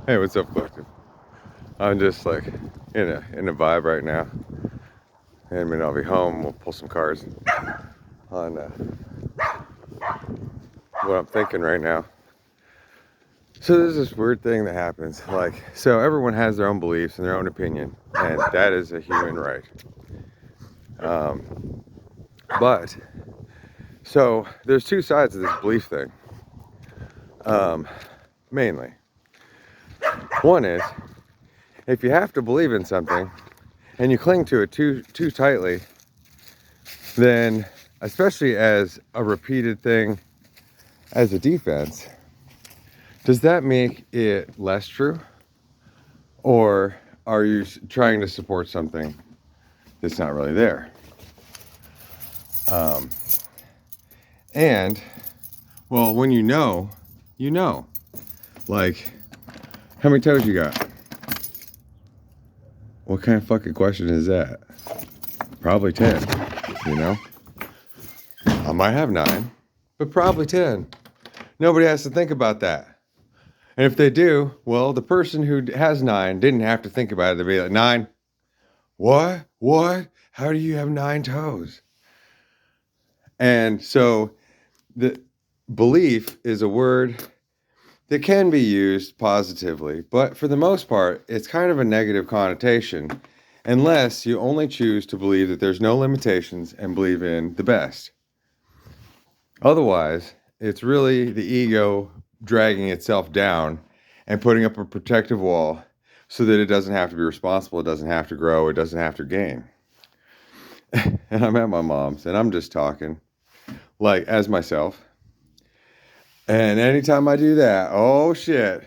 Hey, what's up, collective? I'm just like in a vibe right now. In a minute I'll be home. We'll pull some cards on what I'm thinking right now. So there's this weird thing that happens. So everyone has their own beliefs and their own opinion, and that is a human right. Um, but so there's two sides of this belief thing. Mainly, one is if you have to believe in something and you cling to it too tightly, then especially as a repeated thing as a defense, does that make it less true? Or are you trying to support something that's not really there? Um, and, well, when you know, you know. Like, how many toes you got? What kind of fucking question is that? Probably 10, you know? I might have 9, but probably 10. Nobody has to think about that. And if they do, well, the person who has 9 didn't have to think about it. They'd be like, 9? What? What? How do you have 9 toes? And so the belief is a word that can be used positively, but for the most part, it's kind of a negative connotation unless you only choose to believe that there's no limitations and believe in the best. Otherwise, it's really the ego dragging itself down and putting up a protective wall so that it doesn't have to be responsible, it doesn't have to grow, it doesn't have to gain. And I'm at my mom's and I'm just talking like as myself. And anytime I do that, oh shit.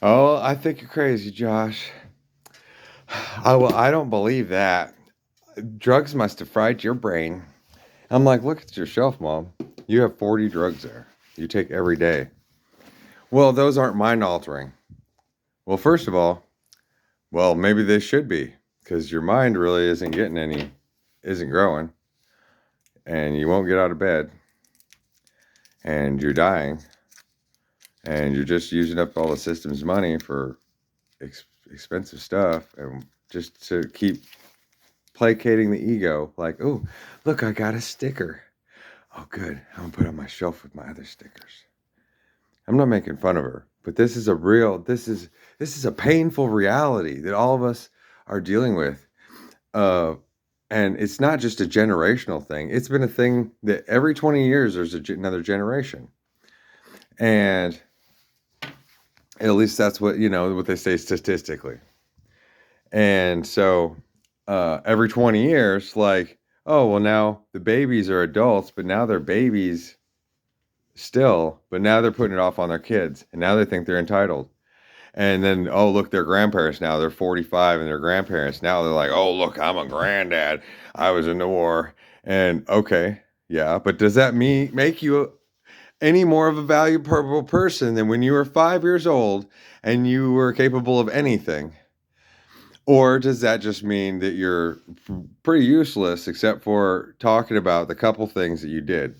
Oh, I think you're crazy, Josh. I don't believe that. Drugs must have fried your brain. I'm like, look at your shelf, Mom. You have 40 drugs there. You take every day. Well, those aren't mind altering. Well, first of all, well, maybe they should be, because your mind really isn't growing, and you won't get out of bed, and you're dying, and you're just using up all the system's money for expensive stuff, and just to keep placating the ego, like, oh, look, I got a sticker. Oh, good. I'm gonna put it on my shelf with my other stickers. I'm not making fun of her, but this is a painful reality that all of us are dealing with. And it's not just a generational thing. It's been a thing that every 20 years there's another generation. And at least that's what they say statistically. And so every 20 years, like, oh, well, now the babies are adults, but now they're babies still, but now they're putting it off on their kids, and now they think they're entitled. And then, oh, look, they're grandparents now. They're 45 and they're grandparents. Now they're like, oh, look, I'm a granddad. I was in the war. And okay, yeah, but does that make you any more of a valuable person than when you were 5 years old and you were capable of anything? Or does that just mean that you're pretty useless except for talking about the couple things that you did?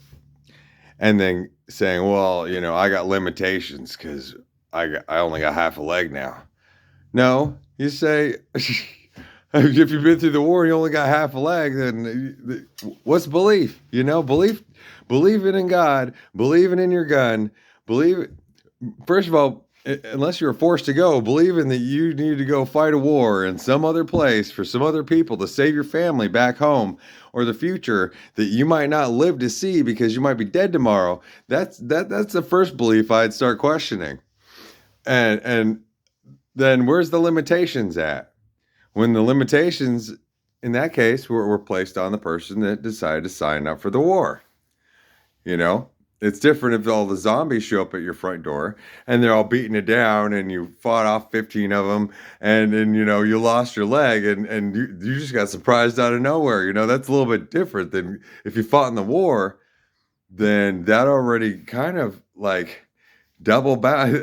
And then saying, well, I got limitations because I only got half a leg now. No, you say, if you've been through the war and you only got half a leg, then what's belief? Believing in God, believing in your gun, first of all, unless you're forced to go, believing that you need to go fight a war in some other place for some other people to save your family back home or the future that you might not live to see because you might be dead tomorrow. That's the first belief I'd start questioning. And then where's the limitations at? When the limitations in that case were placed on the person that decided to sign up for the war. It's different if all the zombies show up at your front door and they're all beating it down and you fought off 15 of them and then, you lost your leg and you just got surprised out of nowhere. That's a little bit different than if you fought in the war, then that already kind of like double back.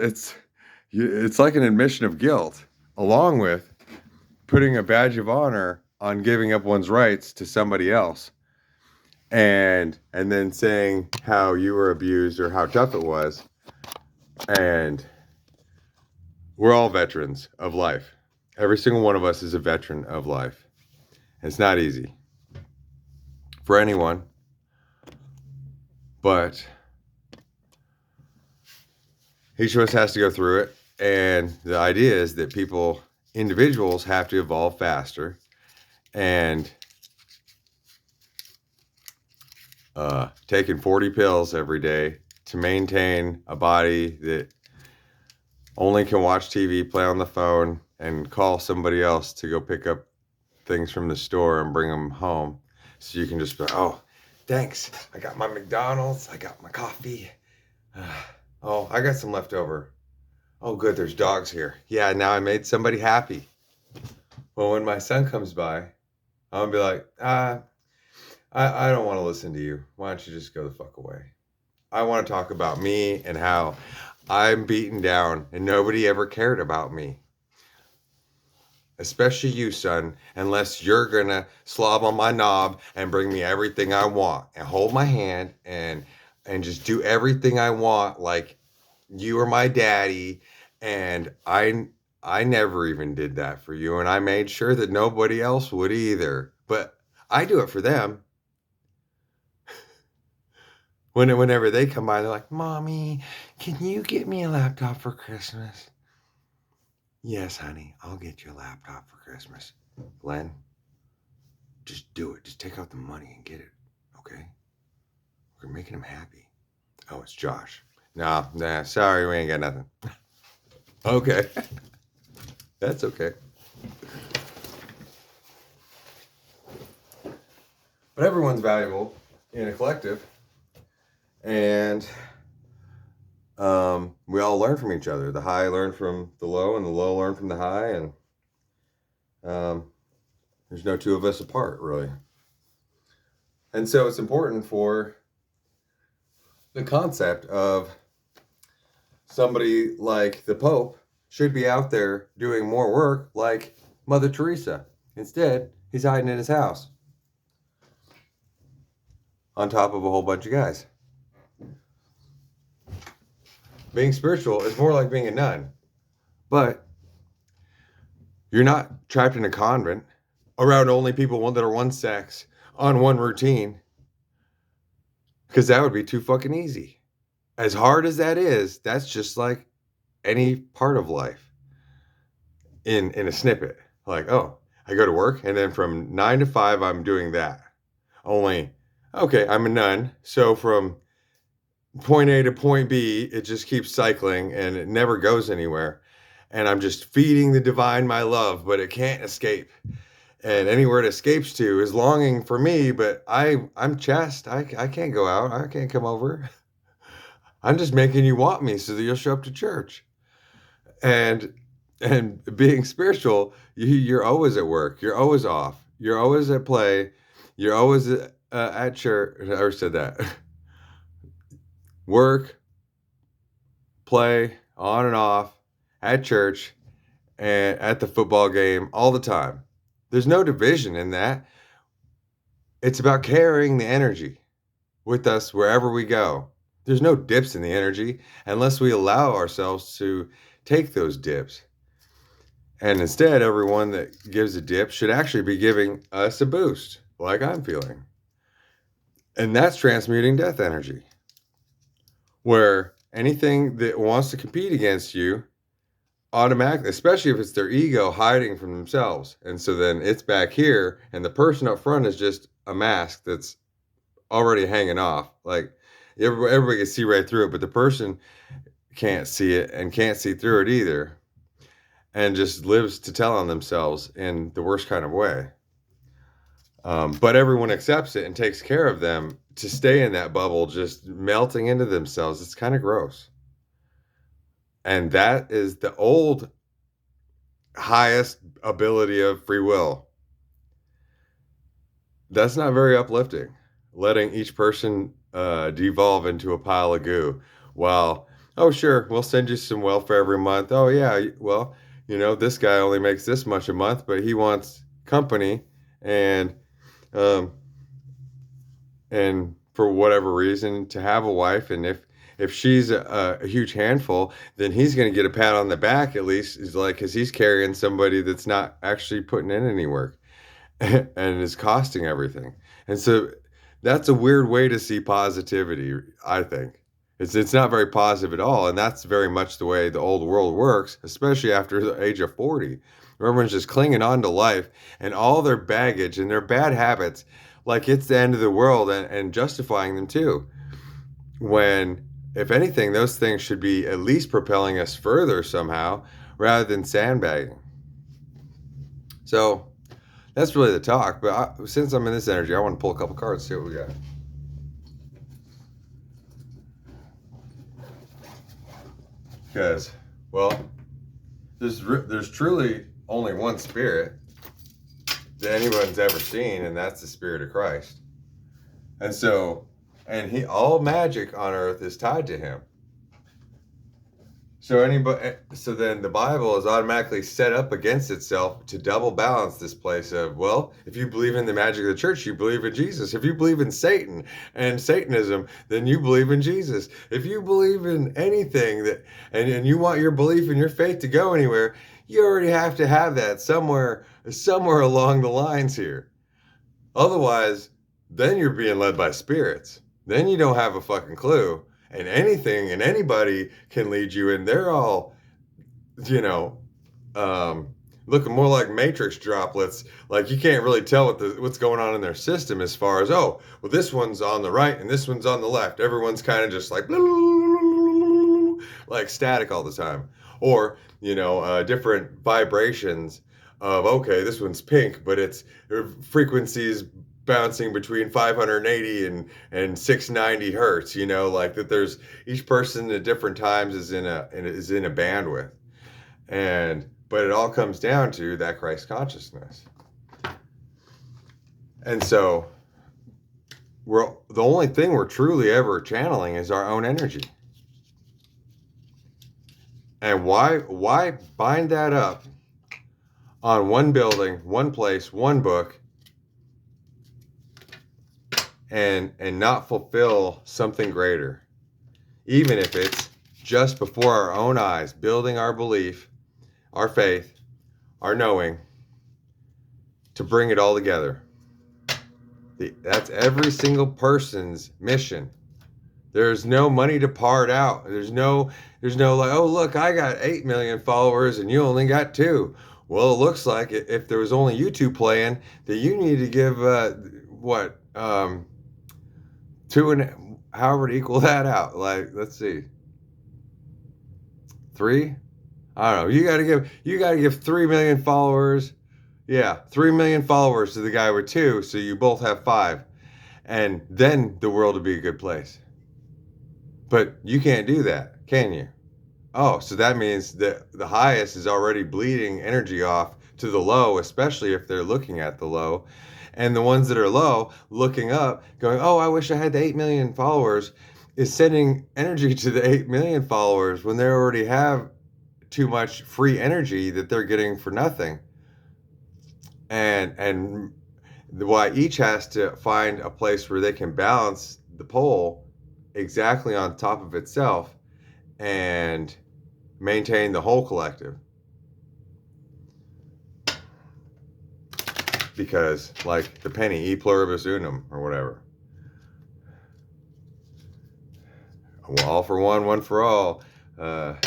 It's like an admission of guilt along with putting a badge of honor on giving up one's rights to somebody else. And then saying how you were abused or how tough it was. And we're all veterans of life. Every single one of us is a veteran of life. It's not easy for anyone, but each of us has to go through it. And the idea is that individuals have to evolve faster and taking 40 pills every day to maintain a body that only can watch TV, play on the phone, and call somebody else to go pick up things from the store and bring them home. So you can just be like, oh, thanks. I got my McDonald's. I got my coffee. Oh, I got some leftover. Oh, good. There's dogs here. Yeah, now I made somebody happy. Well, when my son comes by, I'm going to be like, I don't want to listen to you. Why don't you just go the fuck away? I want to talk about me and how I'm beaten down and nobody ever cared about me. Especially you, son, unless you're going to slob on my knob and bring me everything I want and hold my hand and just do everything I want like you are my daddy. And I never even did that for you. And I made sure that nobody else would either. But I do it for them. Whenever they come by, they're like, Mommy, can you get me a laptop for Christmas? Yes, honey, I'll get you a laptop for Christmas. Glenn, just do it. Just take out the money and get it, okay? We're making him happy. Oh, it's Josh. Nah, sorry, we ain't got nothing. Okay. That's okay. But everyone's valuable in a collective. And we all learn from each other. The high learn from the low, and the low learn from the high. And there's no two of us apart, really. And so it's important for the concept of somebody like the Pope should be out there doing more work like Mother Teresa. Instead, he's hiding in his house on top of a whole bunch of guys. Being spiritual is more like being a nun, but you're not trapped in a convent around only people that are one sex on one routine, because that would be too fucking easy. As hard as that is, that's just like any part of life in a snippet. Like, oh, I go to work and then from 9 to 5, I'm doing that. Only, okay, I'm a nun. So from point A to point B, it just keeps cycling and it never goes anywhere. And I'm just feeding the divine my love, but it can't escape. And anywhere it escapes to is longing for me, but I'm chaste. I can't go out. I can't come over. I'm just making you want me so that you'll show up to church. And being spiritual, you're always at work. You're always off. You're always at play. You're always at church. I already said that. Work, play, on and off, at church, and at the football game, all the time. There's no division in that. It's about carrying the energy with us wherever we go. There's no dips in the energy unless we allow ourselves to take those dips. And instead, everyone that gives a dip should actually be giving us a boost, like I'm feeling. And that's transmuting death energy, where anything that wants to compete against you automatically, especially if it's their ego hiding from themselves. And so then it's back here, and the person up front is just a mask that's already hanging off. Like everybody can see right through it, but the person can't see it and can't see through it either, and just lives to tell on themselves in the worst kind of way. But everyone accepts it and takes care of them to stay in that bubble, just melting into themselves. It's kind of gross. And that is the old highest ability of free will. That's not very uplifting, letting each person devolve into a pile of goo. Well, oh, sure, we'll send you some welfare every month. Oh, yeah, well, this guy only makes this much a month, but he wants company and for whatever reason to have a wife. And if she's a huge handful, then he's going to get a pat on the back at least. Is like, because he's carrying somebody that's not actually putting in any work and is costing everything. And so that's a weird way to see positivity, I think. It's not very positive at all, and that's very much the way the old world works, especially after the age of 40. Everyone's just clinging on to life and all their baggage and their bad habits, like it's the end of the world, and justifying them too. When, if anything, those things should be at least propelling us further somehow rather than sandbagging. So that's really the talk. But since I'm in this energy, I want to pull a couple cards, see what we got. Because, well, there's truly only one spirit that anyone's ever seen, and that's the Spirit of Christ. And so, and all magic on earth is tied to him. So then the Bible is automatically set up against itself to double balance this place of, well, if you believe in the magic of the church, you believe in Jesus. If you believe in Satan and Satanism, then you believe in Jesus. If you believe in anything and you want your belief and your faith to go anywhere, you already have to have that somewhere along the lines here. Otherwise, then you're being led by spirits. Then you don't have a fucking clue. And anything and anybody can lead you, and they're all, looking more like Matrix droplets. Like, you can't really tell what's going on in their system as far as, oh, well, this one's on the right and this one's on the left. Everyone's kind of just like static all the time. Or, different vibrations of, okay, this one's pink, but its frequencies bouncing between 580 and 690 hertz, like that. There's each person at different times is in a bandwidth, but it all comes down to that Christ consciousness. And so the only thing we're truly ever channeling is our own energy. And why bind that up on one building, one place, one book, and not fulfill something greater, even if it's just before our own eyes, building our belief, our faith, our knowing, to bring it all together. That's every single person's mission. There's no money to part out. There's no like, oh, look, I got 8 million followers and you only got 2. Well, it looks like if there was only you 2 playing, that you need to give 2 and however to equal that out. Like, let's see, 3. I don't know. You gotta give 3 million followers. Yeah, 3 million followers to the guy with 2, so you both have 5, and then the world would be a good place. But you can't do that, can you? Oh, so that means that the highest is already bleeding energy off to the low, especially if they're looking at the low. And the ones that are low, looking up, going, oh, I wish I had the 8 million followers, is sending energy to the 8 million followers when they already have too much free energy that they're getting for nothing. And why each has to find a place where they can balance the pole exactly on top of itself and maintain the whole collective. Because, like the penny, e pluribus unum, or whatever. All for one for all. Out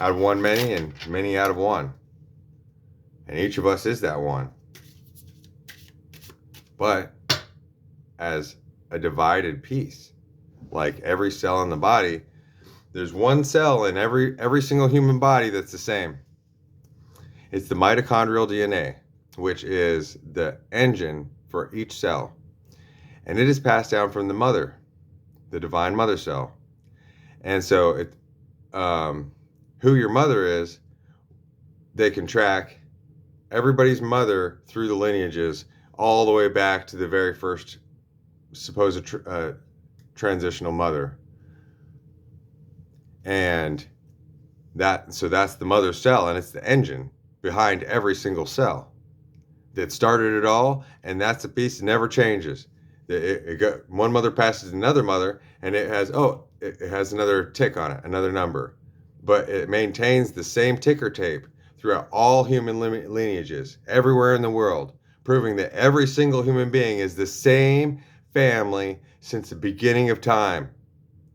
of one many, and many out of one. And each of us is that one. But as a divided piece, like every cell in the body, there's one cell in every single human body that's the same. It's the mitochondrial DNA, which is the engine for each cell. And it is passed down from the mother, the divine mother cell. And so who your mother is, they can track everybody's mother through the lineages all the way back to the very first supposed transitional mother. And that's the mother cell, and it's the engine behind every single cell that started it all, and that's the piece that never changes. One mother passes another mother, and it has another tick on it, another number, but it maintains the same ticker tape throughout all human lineages everywhere in the world, proving that every single human being is the same family since the beginning of time.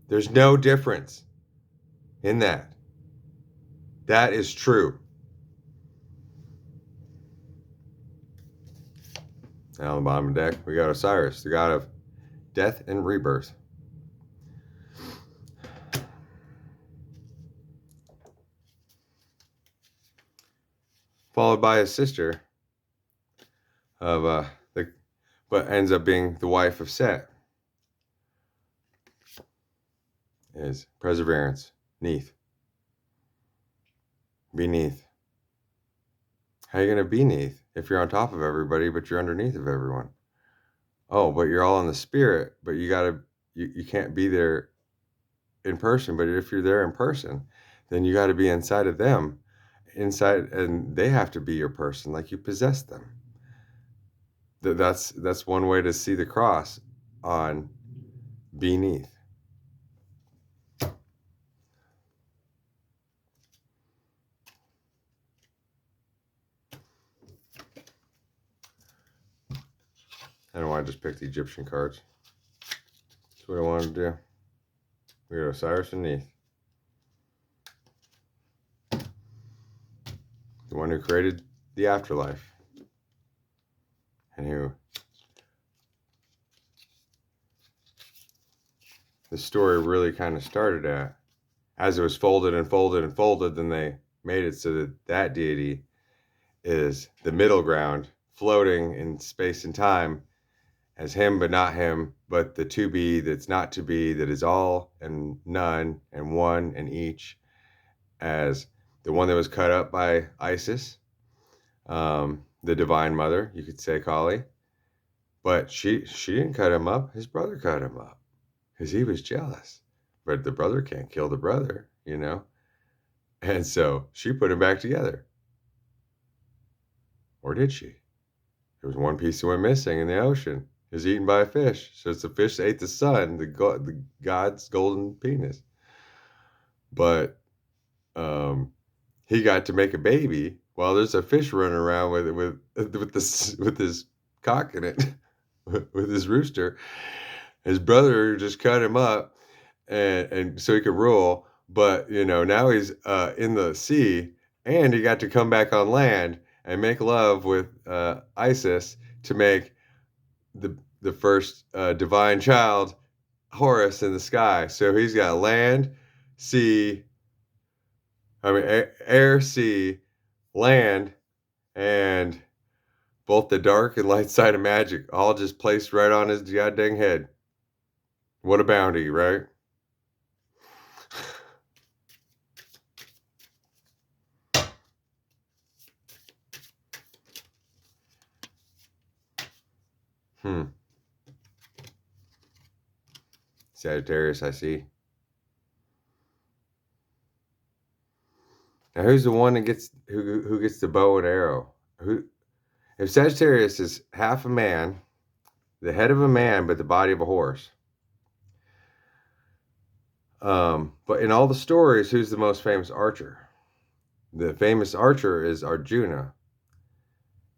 There's no difference in that. That is true. Now on the bottom of the deck, we got Osiris, the god of death and rebirth. Followed by his sister of but ends up being the wife of Set, is Perseverance, Neath. Beneath. How are you going to be beneath if you're on top of everybody, but you're underneath of everyone? Oh, but you're all in the spirit, but you can't be there in person. But if you're there in person, then you got to be inside of them, and they have to be your person, like you possess them. That's one way to see the cross on beneath. I don't want to just pick the Egyptian cards. That's what I wanted to do. We got Osiris and Neith. The one who created the afterlife. And who the story really kind of started at. As it was folded and folded and folded, then they made it so that that deity is the middle ground, floating in space and time as him but not him, but the to be that's not to be, that is all and none and one and each, as the one that was cut up by Isis, the divine mother, you could say, Kali. But she didn't cut him up. His brother cut him up because he was jealous. But the brother can't kill the brother, you know? And so she put him back together. Or did she? There was one piece that went missing in the ocean. It was eaten by a fish. So it's the fish that ate the sun, the god's golden penis. But he got to make a baby while there's a fish running around with his cock in it, with his rooster. His brother just cut him up, and so he could rule. But now he's in the sea, and he got to come back on land and make love with Isis to make the first divine child, Horus, in the sky. So he's got land, sea, air, sea, land, and both the dark and light side of magic, all just placed right on his goddamn head. What a bounty, right? Sagittarius, I see. Now, who's the one that gets who gets the bow and arrow? If Sagittarius is half a man, the head of a man, but the body of a horse. But in all the stories, who's the most famous archer? The famous archer is Arjuna.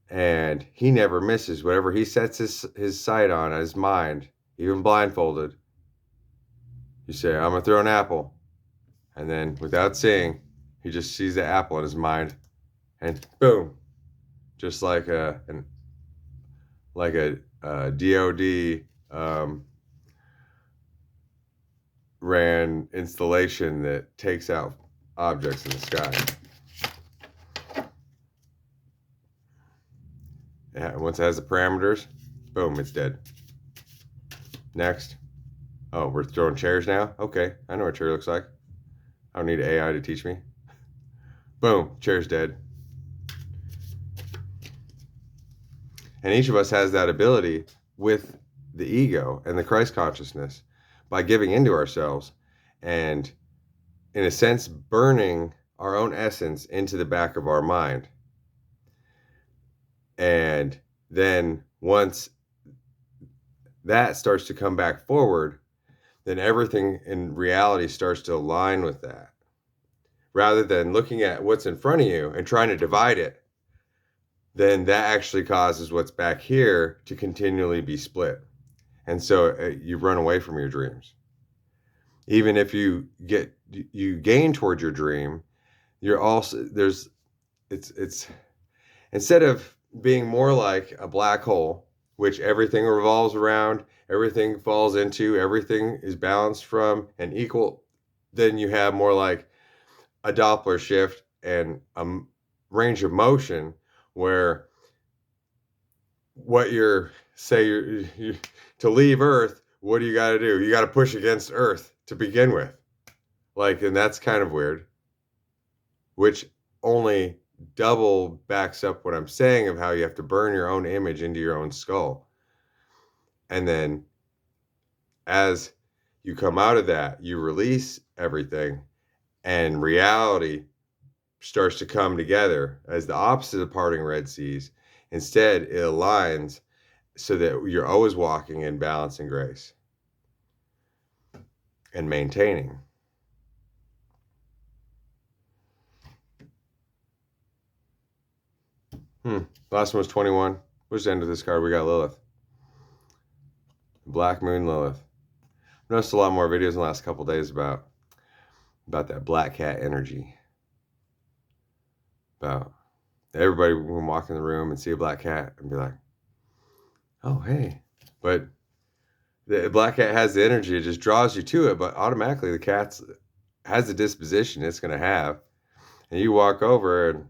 And he never misses. Whatever he sets his sight on, his mind, even blindfolded, you say, I'm going to throw an apple. And then without seeing, he just sees the apple in his mind. And boom. Just like a DOD ran installation that takes out objects in the sky. Once it has the parameters, boom, it's dead. Next. Oh, we're throwing chairs now? Okay, I know what a chair looks like. I don't need AI to teach me. Boom, chair's dead. And each of us has that ability with the ego and the Christ consciousness by giving into ourselves and, in a sense, burning our own essence into the back of our mind. And then once that starts to come back forward, then everything in reality starts to align with that. Rather than looking at what's in front of you and trying to divide it, then that actually causes what's back here to continually be split. And so you run away from your dreams. Even if you gain toward your dream, you're also, it's instead of being more like a black hole, which everything revolves around, everything falls into, everything is balanced from and equal, then you have more like a Doppler shift and a range of motion where what you're to leave Earth, what do you got to do? You got to push against Earth to begin with. Like, and that's kind of weird, which only double backs up what I'm saying of how you have to burn your own image into your own skull. And then as you come out of that, you release everything and reality starts to come together as the opposite of parting Red Seas. Instead, it aligns so that you're always walking in balance and grace and maintaining. Last one was 21. What's the end of this card? We got Lilith. Black Moon Lilith. I've noticed a lot more videos in the last couple days about that black cat energy. About everybody when walk in the room and see a black cat and be like, oh, hey. But the black cat has the energy. It just draws you to it. But automatically the cat has the disposition it's going to have. And you walk over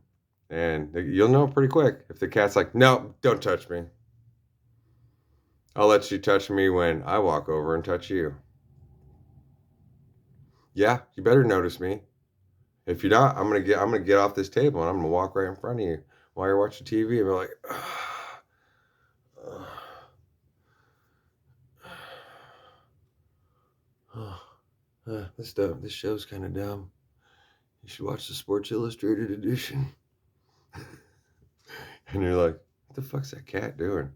and you'll know pretty quick if the cat's like, no, don't touch me. I'll let you touch me when I walk over and touch you. Yeah, you better notice me. If you're not, I'm gonna get off this table and I'm gonna walk right in front of you while you're watching TV and be like, this show's kind of dumb. You should watch the Sports Illustrated edition. And you're like, what the fuck's that cat doing?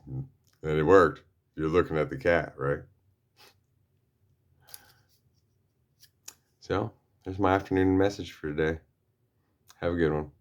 And it worked. You're looking at the cat, right? So, there's my afternoon message for today. Have a good one.